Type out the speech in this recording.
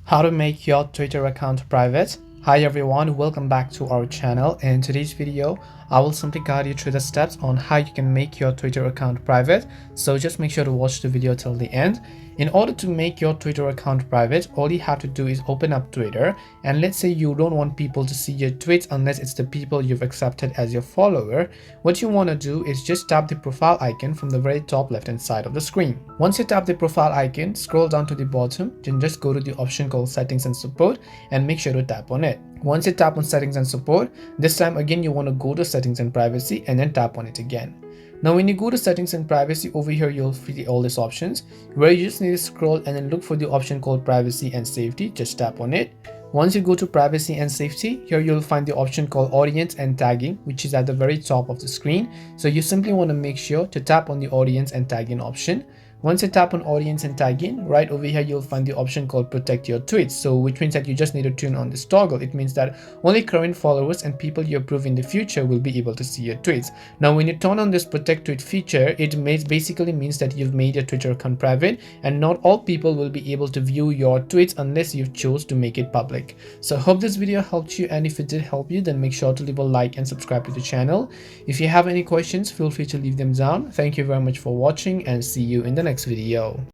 How to make your Twitter account private. Hi everyone, welcome back to our channel. In today's video, I will simply guide you through the steps on how you can make your Twitter account private. So just make sure to watch the video till the end. In order to make your Twitter account private, all you have to do is open up Twitter, and let's say you don't want people to see your tweets unless it's the people you've accepted as your follower. What you want to do is just tap the profile icon from the very top left hand side of the screen. Once you tap the profile icon, scroll down to the bottom, then just go to the option called settings and support and make sure to tap on it. Once you tap on settings and support, this time again you want to go to settings and privacy and then tap on it again. Now when you go to settings and privacy, over here you'll see all these options where you just need to scroll and then look for the option called privacy and safety. Just tap on it. Once you go to privacy and safety, here you'll find the option called audience and tagging, which is at the very top of the screen. So you simply want to make sure to tap on the audience and tagging option. Once you tap on audience and tagging, right over here you'll find the option called protect your tweets, so which means that you just need to turn on this toggle. It means that only current followers and people you approve in the future will be able to see your tweets. Now when you turn on this protect tweet feature, it basically means that you've made your Twitter account private and not all people will be able to view your tweets unless you chose to make it public. So I hope this video helped you, and if it did help you, then make sure to leave a like and subscribe to the channel. If you have any questions, feel free to leave them down. Thank you very much for watching and see you in the next video.